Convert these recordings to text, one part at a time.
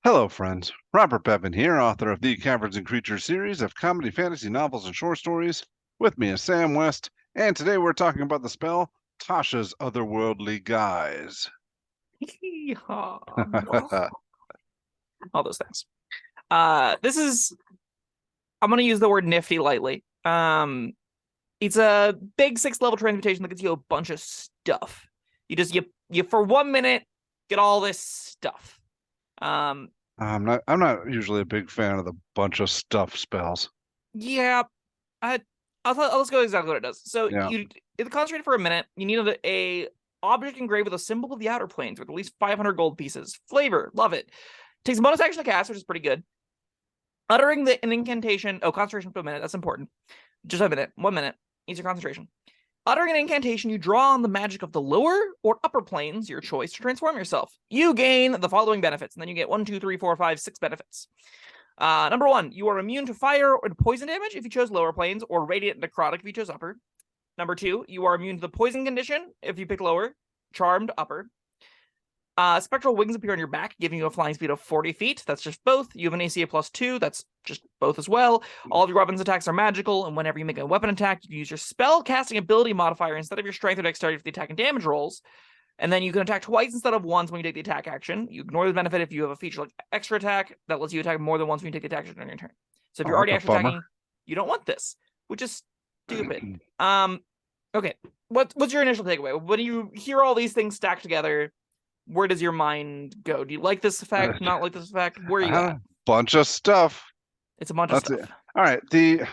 Hello, friends. Robert Bevan here, author of the Caverns and Creatures series of comedy, fantasy novels, and short stories. With me is Sam West, and today we're talking about the spell Tasha's Otherworldly Guise. All those things. This is I'm gonna use the word nifty lightly. It's a big 6-level transmutation that gives you a bunch of stuff. You for 1 minute get all this stuff. I'm not usually a big fan of the bunch of stuff spells. Yeah, let's go exactly what it does. So Yeah. it's concentrated for a minute. You need a object engraved with a symbol of the outer planes with at least 500 gold pieces. Flavor, love it. Takes a bonus action to cast, which is pretty good. Uttering an incantation. Oh, concentration for a minute. That's important. Just a minute. 1 minute. Use your concentration. Uttering an incantation, you draw on the magic of the lower or upper planes, your choice, to transform yourself. You gain the following benefits, and then you get 1, 2, 3, 4, 5, 6 benefits. Number 1, you are immune to fire or poison damage if you chose lower planes, or radiant necrotic if you chose upper. Number 2, you are immune to the poison condition if you pick lower, charmed upper. Spectral wings appear on your back, giving you a flying speed of 40 feet. That's just both. You have an AC of +2. That's just both as well. All of your weapons attacks are magical, and whenever you make a weapon attack, you can use your spell casting ability modifier instead of your strength or dexterity for the attack and damage rolls. And then you can attack twice instead of once when you take the attack action. You ignore the benefit if you have a feature like extra attack that lets you attack more than once when you take the attack action on your turn. So if you're already extra attacking, you don't want this, which is stupid. Okay. What's your initial takeaway? When you hear all these things stacked together, where does your mind go? Do you like this effect? Not like this effect? Where are you at? Bunch of stuff. It's a bunch of stuff. All right. The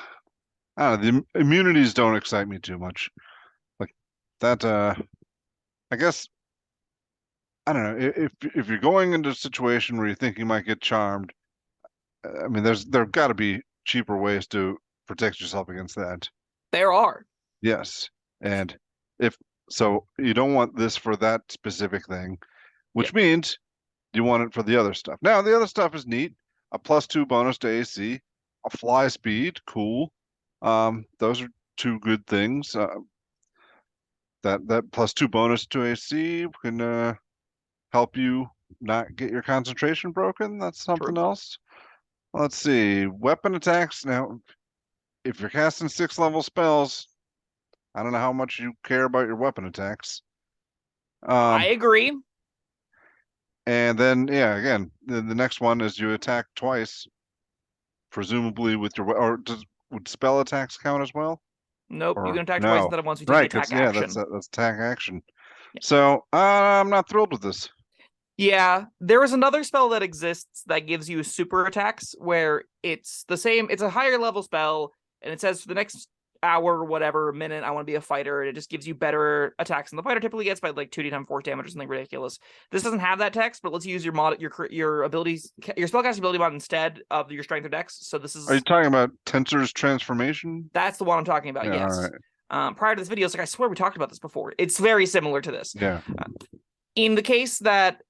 immunities don't excite me too much. Like that. I guess I don't know. If you're going into a situation where you think you might get charmed, I mean, there've got to be cheaper ways to protect yourself against that. There are. Yes, and if so, you don't want this for that specific thing, which means you want it for the other stuff. Now, the other stuff is neat. A +2 bonus to AC, a fly speed, cool. Those are two good things. That +2 bonus to AC can help you not get your concentration broken. That's something else. Let's see. Weapon attacks. Now, if you're casting 6-level spells, I don't know how much you care about your weapon attacks. I agree. And then, yeah, again, the next one is you attack twice, presumably with your, or would spell attacks count as well? Nope, Or, you can attack no. twice instead of once you take the attack action. Yeah, that's attack action. Yeah. So, I'm not thrilled with this. Yeah, there is another spell that exists that gives you super attacks where it's the same, it's a higher level spell, and it says for the next hour or whatever minute I want to be a fighter, and it just gives you better attacks than the fighter typically gets by like 2d times force damage or something ridiculous. This doesn't have that text, but let's use your abilities, your spellcasting ability mod instead of your strength or dex. So this is. Are you talking about Tensor's transformation? That's the one I'm talking about. Yeah, yes. all right. Prior to this video, it's like I swear we talked about this before. It's very similar to this. Yeah. In the case that,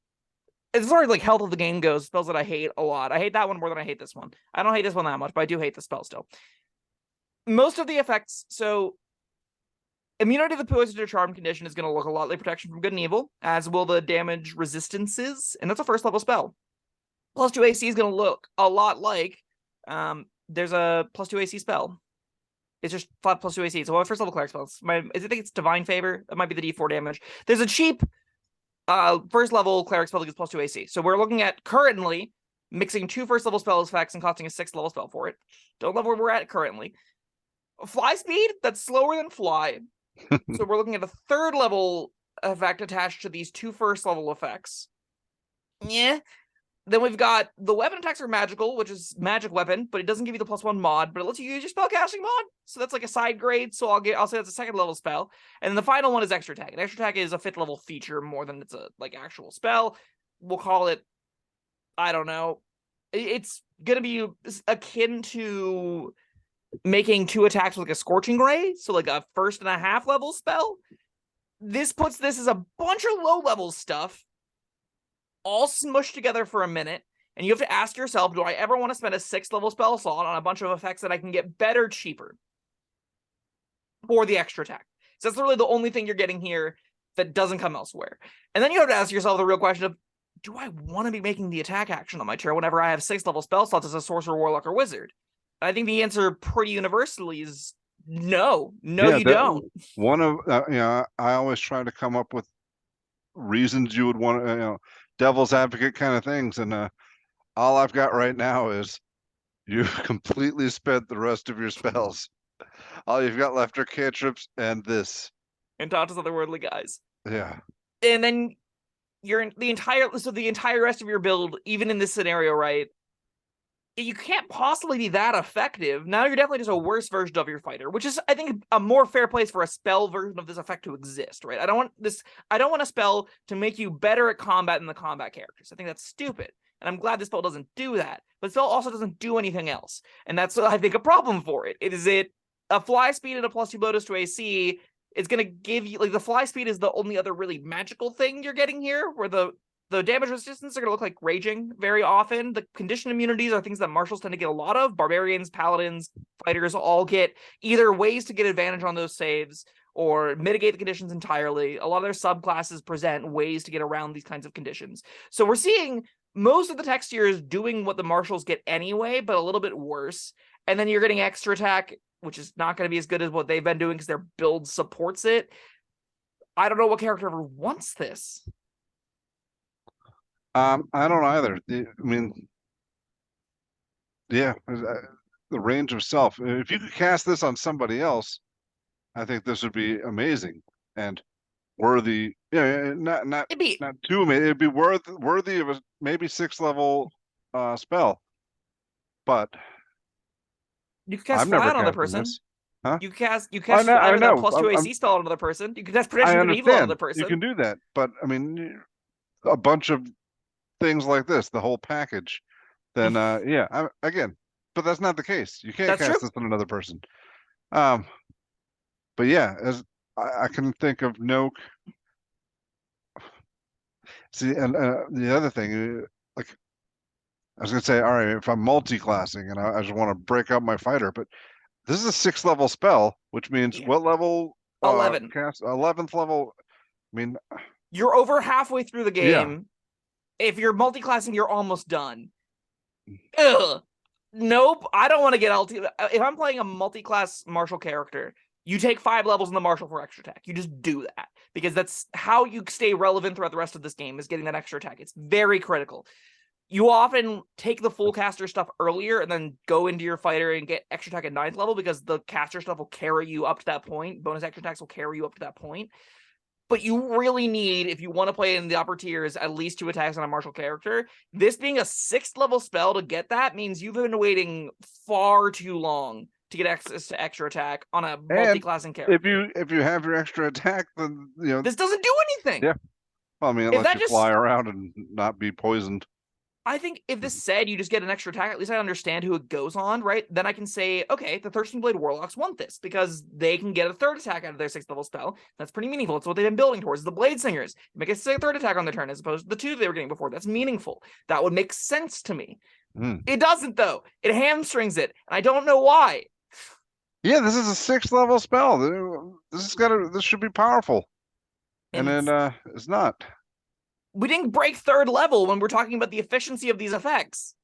as far as like health of the game goes, spells that I hate a lot. I hate that one more than I hate this one. I don't hate this one that much, but I do hate the spell still. Most of the effects, so immunity to the poison or charm condition is going to look a lot like protection from good and evil, as will the damage resistances, and that's a first level spell. +2 AC is going to look a lot like there's a +2 AC spell. It's just flat +2 AC. So first level cleric spells. I think it's Divine Favor. That might be the D4 damage. There's a cheap first level cleric spell that gives +2 AC. So we're looking at currently mixing 2 first level spell effects and costing a 6th level spell for it. Don't love where we're at currently. Fly speed, that's slower than fly. So we're looking at a 3rd level effect attached to these 2 first level effects. Yeah. Then we've got the weapon attacks are magical, which is magic weapon, but it doesn't give you the +1 mod, but it lets you use your spellcasting mod. So that's like a side grade. So I'll say that's a 2nd level spell. And then the final one is extra attack. And extra attack is a 5th level feature more than it's a like actual spell. We'll call it, I don't know. It's gonna be akin to making 2 attacks with like a Scorching Ray, so like a 1.5 level spell. This puts this as a bunch of low level stuff all smushed together for a minute, and you have to ask yourself, do I ever want to spend a 6th level spell slot on a bunch of effects that I can get better cheaper for the extra attack? So that's really the only thing you're getting here that doesn't come elsewhere. And then you have to ask yourself the real question of, do I want to be making the attack action on my turn whenever I have 6th level spell slots as a sorcerer, warlock, or wizard? I think the answer pretty universally is no. No, Yeah, you don't. one of I always try to come up with reasons you would want to, devil's advocate kind of things, and all I've got right now is you've completely spent the rest of your spells. All you've got left are cantrips and this. And Tasha's Otherworldly Guise. Yeah. And then the entire rest of your build, even in this scenario, right? You can't possibly be that effective. Now you're definitely just a worse version of your fighter, which is, I think, a more fair place for a spell version of this effect to exist, right? I don't want a spell to make you better at combat than the combat characters. I think that's stupid. And I'm glad this spell doesn't do that. But the spell also doesn't do anything else. And that's, I think, a problem for it. A fly speed and a +2 bonus to AC is going to give you, like, the fly speed is the only other really magical thing you're getting here, where the damage resistance are going to look like raging very often. The condition immunities are things that martials tend to get a lot of. Barbarians, paladins, fighters all get either ways to get advantage on those saves or mitigate the conditions entirely. A lot of their subclasses present ways to get around these kinds of conditions. So we're seeing most of the text here is doing what the martials get anyway, but a little bit worse. And then you're getting extra attack, which is not going to be as good as what they've been doing because their build supports it. I don't know what character ever wants this. I don't either. Yeah, the range of self. If you could cast this on somebody else, I think this would be amazing and worthy. Yeah, not too amazing. It'd be worthy of a maybe 6th level spell. But you could cast fly on another person. Huh? You cast fly with a +2 AC spell on another person. You could cast protection from evil on another person. You can do that, but I mean, a bunch of things like this, the whole package, then again, but that's not the case. You can't cast this on another person. But yeah, as I can think of no. See, and the other thing, like I was gonna say, all right, if I'm multi-classing and I just want to break up my fighter, but this is a 6th level spell, which means what level? 11. Cast 11th level. I mean, you're over halfway through the game. Yeah. If you're multi-classing, you're almost done. Ugh. Nope. I don't want to get LT. If I'm playing a multi-class martial character, you take 5 levels in the martial for extra attack. You just do that because that's how you stay relevant throughout the rest of this game, is getting that extra attack. It's very critical. You often take the full caster stuff earlier and then go into your fighter and get extra attack at 9th level because the caster stuff will carry you up to that point. Bonus extra attacks will carry you up to that point. But you really need, if you want to play in the upper tiers, at least 2 attacks on a martial character. This being a 6th level spell to get that means you've been waiting far too long to get access to extra attack on a multi-classing character. If you have your extra attack, then this doesn't do anything. Yeah. Well, I mean, it lets you fly around and not be poisoned. I think if this said you just get an extra attack, at least I understand who it goes on, right? Then I can say, okay, the Thirsting Blade Warlocks want this because they can get a 3rd attack out of their 6th level spell. That's pretty meaningful. It's what they've been building towards. The Blade Singers make a 3rd attack on their turn as opposed to the 2 they were getting before. That's meaningful. That would make sense to me. It doesn't, though. It hamstrings it, and I don't know why. Yeah, this is a 6th level spell. This should be powerful, and then it's not. We didn't break 3rd level when we're talking about the efficiency of these effects.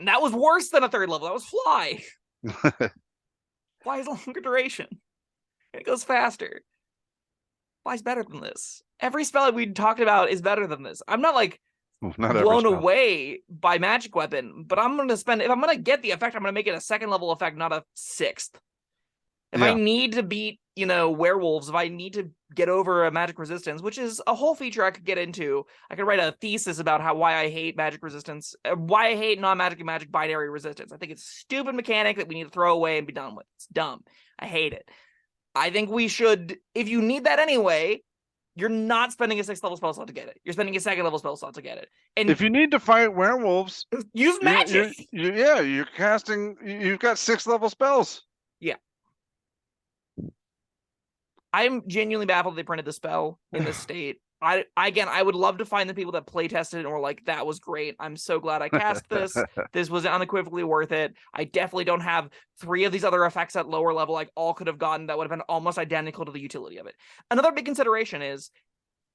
And that was worse than a 3rd level. That was Fly. Fly is longer duration. It goes faster. Fly's better than this. Every spell that we talked about is better than this. I'm not like blown away by Magic Weapon, but I'm going to spend, if I'm going to get the effect, I'm going to make it a 2nd level effect, not a 6th. If I need to beat, werewolves, if I need to get over a magic resistance, which is a whole feature I could get into, I could write a thesis about why I hate magic resistance, why I hate non-magic and magic binary resistance. I think it's a stupid mechanic that we need to throw away and be done with. It's dumb. I hate it. I think we should, if you need that anyway, you're not spending a 6th level spell slot to get it. You're spending a 2nd level spell slot to get it. And if you need to fight werewolves, use magic. You're casting, you've got 6th level spells. Yeah. I'm genuinely baffled they printed the spell in this state. I would love to find the people that play tested it and were like, that was great. I'm so glad I cast this. This was unequivocally worth it. I definitely don't have 3 of these other effects at lower level I all could have gotten that would have been almost identical to the utility of it. Another big consideration is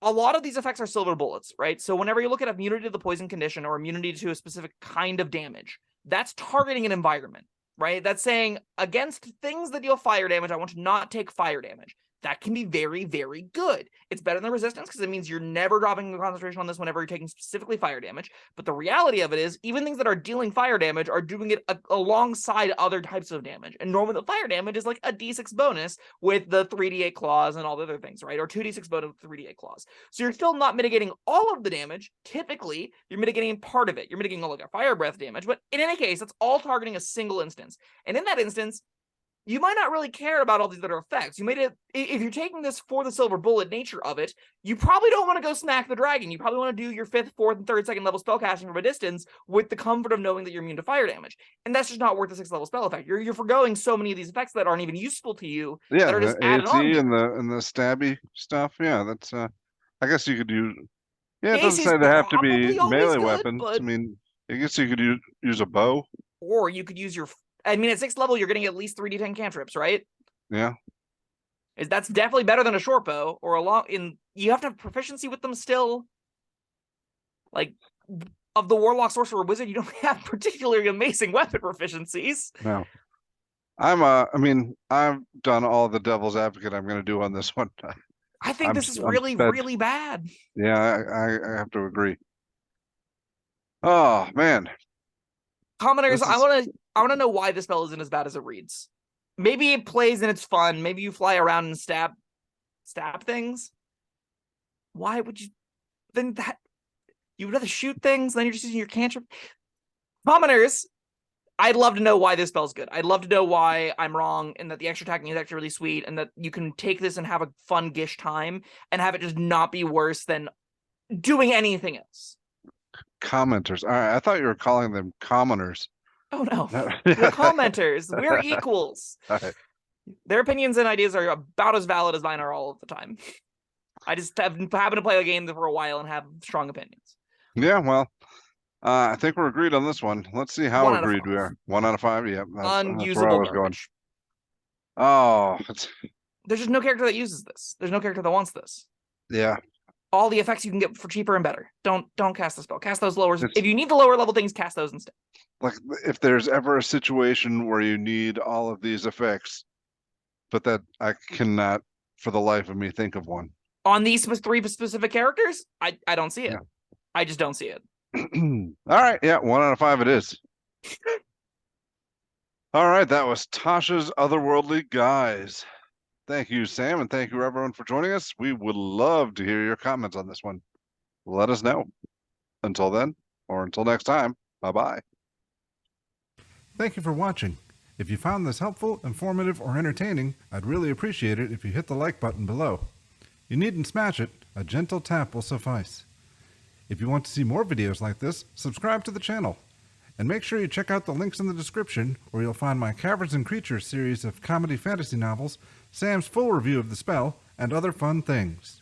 a lot of these effects are silver bullets, right? So whenever you look at immunity to the poison condition or immunity to a specific kind of damage, that's targeting an environment, right? That's saying against things that deal fire damage, I want to not take fire damage. That can be very, very good. It's better than resistance because it means you're never dropping the concentration on this whenever you're taking specifically fire damage. But the reality of it is, even things that are dealing fire damage are doing it alongside other types of damage. And normally the fire damage is like a d6 bonus with the 3d8 claws and all the other things, right? Or 2d6 bonus with 3d8 claws. So you're still not mitigating all of the damage. Typically, you're mitigating part of it. You're mitigating all like a fire breath damage. But in any case, that's all targeting a single instance. And in that instance, you might not really care about all these other effects. You might have, if you're taking this for the silver bullet nature of it, you probably don't want to go smack the dragon. You probably want to do your 5th, 4th, and 3rd, 2nd level spellcasting from a distance with the comfort of knowing that you're immune to fire damage. And that's just not worth the 6th level spell effect. You're forgoing so many of these effects that aren't even useful to you. Yeah, that are the just added AC on to and the stabby stuff. Yeah, that's I guess you could use. Yeah, it The doesn't AC is say they have to be probably always melee good, weapons. but I mean, I guess you could use a bow. or you could use your. I mean, at 6th level, you're getting at least 3d10 cantrips, right? Yeah. That's definitely better than a short bow or a long. You have to have proficiency with them still. Like, of the warlock, sorcerer, wizard, you don't have particularly amazing weapon proficiencies. No. I mean, I've done all the devil's advocate I'm going to do on this one. I think this is I'm really, spent. really bad. Yeah, I have to agree. Oh man, Commoners, I want to know why this spell isn't as bad as it reads. Maybe it plays and it's fun. Maybe you fly around and stab things. Why would you? Then that you would rather shoot things than you're just using your cantrip. Commoners, I'd love to know why this spell's good. I'd love to know why I'm wrong and that the extra attacking is actually really sweet and that you can take this and have a fun gish time and have it just not be worse than doing anything else. Commenters. All right, I thought you were calling them commoners. Oh no. We're commenters. We're equals. Right. Their opinions and ideas are about as valid as mine are all of the time. I just happen to play the game for a while and have strong opinions. Yeah, well, I think we're agreed on this one. Let's see how agreed we are. 1 out of 5. Yeah, unusable that's where I was garbage. Going. Oh, there's just no character that uses this. There's no character that wants this. Yeah. All the effects you can get for cheaper and better. Don't cast the spell. Cast those lowers. If you need the lower level things, cast those instead. Like if there's ever a situation where you need all of these effects, but that I cannot for the life of me think of one. On these 3 specific characters, I don't see it. Yeah. I just don't see it. All right, yeah, 1 out of 5 it is. All right, that was Tasha's Otherworldly Guise. Thank you, Sam, and thank you, everyone, for joining us. We would love to hear your comments on this one. Let us know. Until then, or until next time, bye-bye. Thank you for watching. If you found this helpful, informative, or entertaining, I'd really appreciate it if you hit the like button below. You needn't smash it. A gentle tap will suffice. If you want to see more videos like this, subscribe to the channel. And make sure you check out the links in the description, where you'll find my Caverns Creatures series of comedy fantasy novels, Sam's full review of the spell, and other fun things.